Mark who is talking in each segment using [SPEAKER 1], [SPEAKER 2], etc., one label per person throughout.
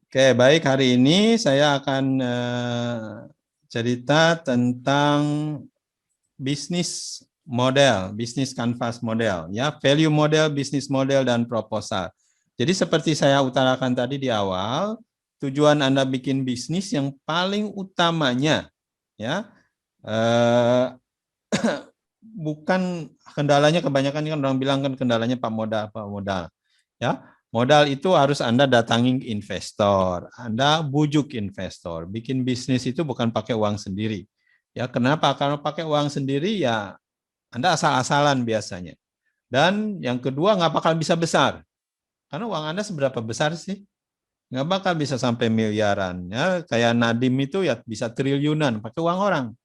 [SPEAKER 1] Oke, baik. Hari ini saya akan cerita tentang bisnis model, bisnis canvas model, ya, value model, bisnis model, dan proposal. Jadi seperti saya utarakan tadi di awal, tujuan Anda bikin bisnis yang paling utamanya, ya, bukan kendalanya, kebanyakan kan orang bilang kan kendalanya Pak modal, ya. Modal itu harus Anda datangi investor, Anda bujuk investor. Bikin bisnis itu bukan pakai uang sendiri. Ya, kenapa? Karena pakai uang sendiri ya Anda asal-asalan biasanya. Dan yang kedua nggak bakal bisa besar. Karena uang Anda seberapa besar sih? Nggak bakal bisa sampai miliaran. Ya, kayak Nadim itu ya bisa triliunan pakai uang orang.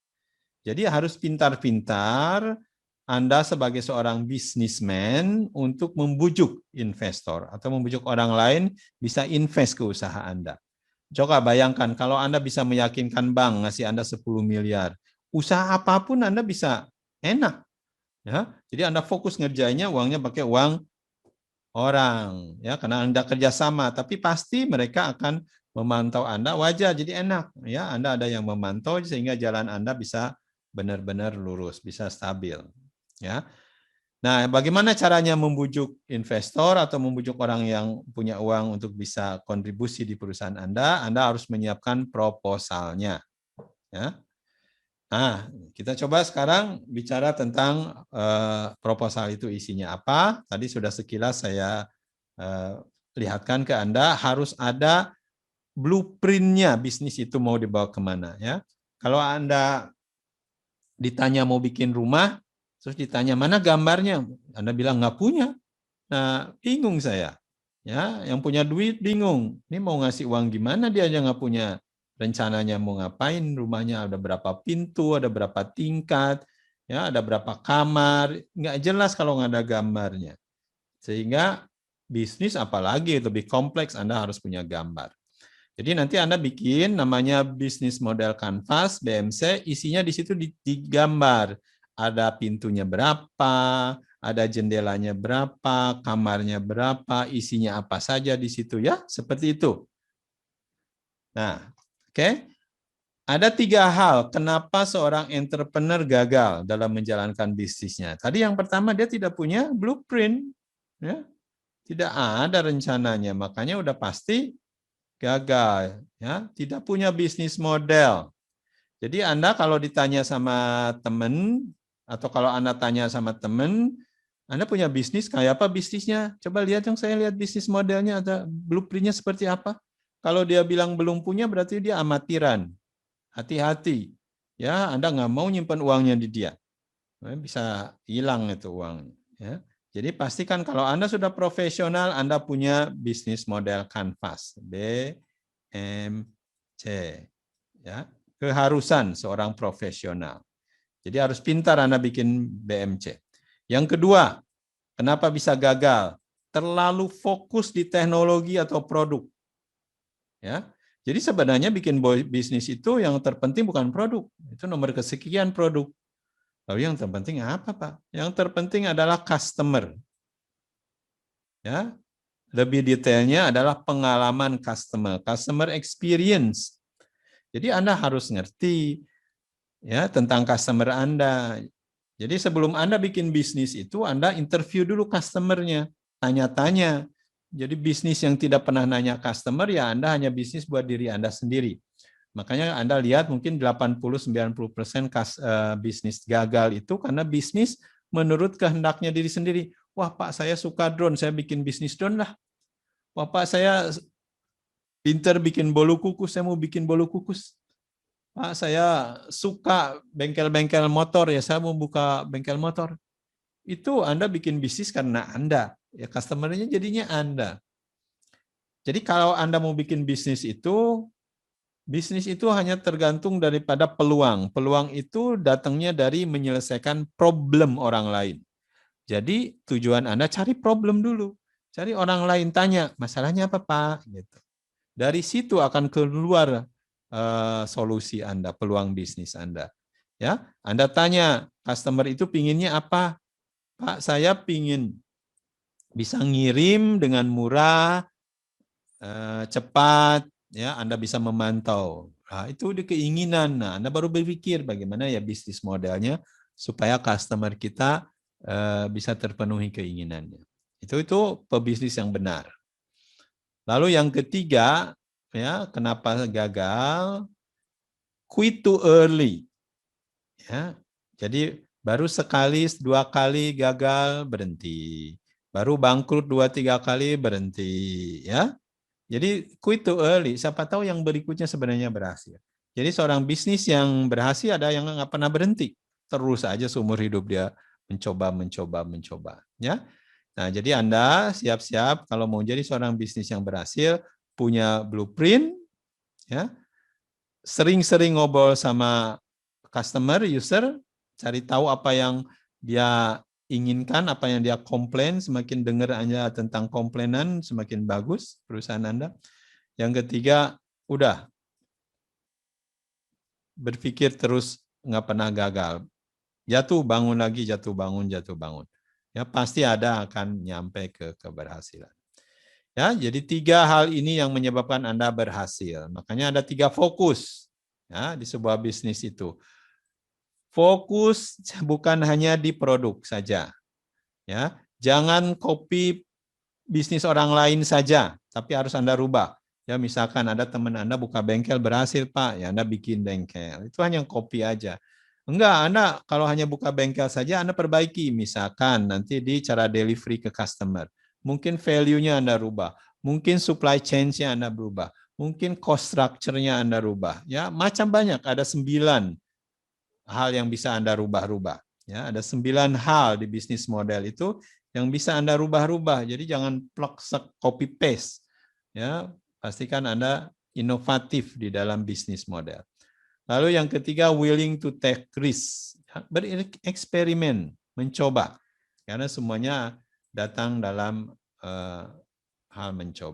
[SPEAKER 1] Jadi harus pintar-pintar Anda sebagai seorang bisnismen untuk membujuk investor atau membujuk orang lain bisa invest ke usaha Anda. Coba bayangkan kalau Anda bisa meyakinkan bank ngasih Anda 10 miliar, usaha apapun Anda bisa enak. Ya, jadi Anda fokus ngerjainnya uangnya pakai uang orang, ya, karena Anda kerjasama, tapi pasti mereka akan memantau Anda wajar, jadi enak, ya, Anda ada yang memantau sehingga jalan Anda bisa benar-benar lurus, bisa stabil, ya. Nah, bagaimana caranya membujuk investor atau membujuk orang yang punya uang untuk bisa kontribusi di perusahaan Anda? Anda harus menyiapkan proposalnya, ya. Nah, kita coba sekarang bicara tentang proposal itu isinya apa. Tadi sudah sekilas saya lihatkan ke Anda, harus ada blueprint-nya bisnis itu mau dibawa kemana, ya. Kalau Anda ditanya mau bikin rumah, terus ditanya mana gambarnya, Anda bilang nggak punya. Nah, bingung saya. Ya, yang punya duit bingung. Ini mau ngasih uang gimana, dia aja nggak punya rencananya mau ngapain, rumahnya ada berapa pintu, ada berapa tingkat, ya, ada berapa kamar, nggak jelas kalau nggak ada gambarnya. Sehingga bisnis apalagi lebih kompleks, Anda harus punya gambar. Jadi nanti Anda bikin namanya bisnis model canvas BMC, isinya di situ digambar. Ada pintunya berapa, ada jendelanya berapa, kamarnya berapa, isinya apa saja di situ, ya, seperti itu. Nah, oke. Ada 3 hal kenapa seorang entrepreneur gagal dalam menjalankan bisnisnya. Tadi yang pertama dia tidak punya blueprint, ya. Tidak ada rencananya, makanya udah pasti gagal, ya. Tidak punya bisnis model. Jadi Anda kalau ditanya sama teman atau kalau Anda tanya sama teman, Anda punya bisnis kayak apa bisnisnya? Coba lihat yang saya lihat bisnis modelnya, ada blueprintnya seperti apa. Kalau dia bilang belum punya berarti dia amatiran. Hati-hati. Ya, Anda nggak mau nyimpan uangnya di dia. Bisa hilang itu uangnya. Ya. Jadi pastikan kalau Anda sudah profesional, Anda punya bisnis model canvas. BMC. Ya. Keharusan seorang profesional. Jadi harus pintar Anda bikin BMC. Yang kedua, kenapa bisa gagal? Terlalu fokus di teknologi atau produk. Ya. Jadi sebenarnya bikin bisnis itu yang terpenting bukan produk. Itu nomor kesekian produk. Lalu yang terpenting apa, Pak? Yang terpenting adalah customer. Ya. Lebih detailnya adalah pengalaman customer experience. Jadi Anda harus ngerti ya tentang customer Anda. Jadi sebelum Anda bikin bisnis itu, Anda interview dulu customernya, tanya-tanya. Jadi bisnis yang tidak pernah nanya customer, ya Anda hanya bisnis buat diri Anda sendiri. Makanya Anda lihat mungkin 80-90% bisnis gagal itu karena bisnis menurut kehendaknya diri sendiri. Wah Pak, saya suka drone, saya bikin bisnis drone lah. Wah Pak, saya pinter bikin bolu kukus, saya mau bikin bolu kukus. Pak, saya suka bengkel-bengkel motor, ya saya mau buka bengkel motor. Itu Anda bikin bisnis karena Anda. Ya customer-nya jadinya Anda. Jadi kalau Anda mau bikin bisnis itu hanya tergantung daripada peluang. Peluang itu datangnya dari menyelesaikan problem orang lain. Jadi tujuan Anda cari problem dulu. Cari orang lain, tanya, masalahnya apa Pak? Gitu. Dari situ akan keluar solusi Anda, peluang bisnis Anda. Ya, Anda tanya, customer itu pinginnya apa? Pak, saya pingin bisa ngirim dengan murah, cepat, ya, Anda bisa memantau. Nah, itu di keinginan. Nah, Anda baru berpikir bagaimana ya bisnis modelnya supaya customer kita bisa terpenuhi keinginannya. Itu pebisnis yang benar. Lalu yang ketiga, ya, kenapa gagal? Quit too early. Ya, jadi baru sekali, 2 kali gagal berhenti. Baru bangkrut 2-3 kali berhenti. Ya, jadi quit too early. Siapa tahu yang berikutnya sebenarnya berhasil. Jadi seorang bisnis yang berhasil ada yang nggak pernah berhenti. Terus aja seumur hidup dia mencoba. Ya, nah jadi Anda siap-siap kalau mau jadi seorang bisnis yang berhasil, punya blueprint, ya, sering-sering ngobrol sama customer, user, cari tahu apa yang dia inginkan, apa yang dia komplain, semakin dengar Anda tentang komplainan, semakin bagus perusahaan Anda. Yang ketiga, udah berpikir terus nggak pernah gagal. Jatuh bangun lagi, jatuh bangun. Ya pasti ada akan nyampe ke keberhasilan. Ya, jadi 3 hal ini yang menyebabkan Anda berhasil. Makanya ada 3 fokus ya di sebuah bisnis itu. Fokus bukan hanya di produk saja. Ya, jangan copy bisnis orang lain saja, tapi harus Anda rubah. Ya, misalkan ada teman Anda buka bengkel berhasil, Pak, ya Anda bikin bengkel. Itu hanya copy aja. Enggak, Anda kalau hanya buka bengkel saja, Anda perbaiki. Misalkan nanti di cara delivery ke customer. Mungkin value-nya Anda rubah. Mungkin supply chain-nya Anda berubah. Mungkin cost structure-nya Anda rubah. Ya, macam banyak. Ada 9 hal yang bisa Anda rubah-rubah. Ya, ada 9 hal di bisnis model itu yang bisa Anda rubah-rubah. Jadi jangan plug copy paste. Ya, pastikan Anda inovatif di dalam bisnis model. Lalu yang ketiga, willing to take risk. Bereksperimen, mencoba. Karena semuanya datang dalam hal mencoba.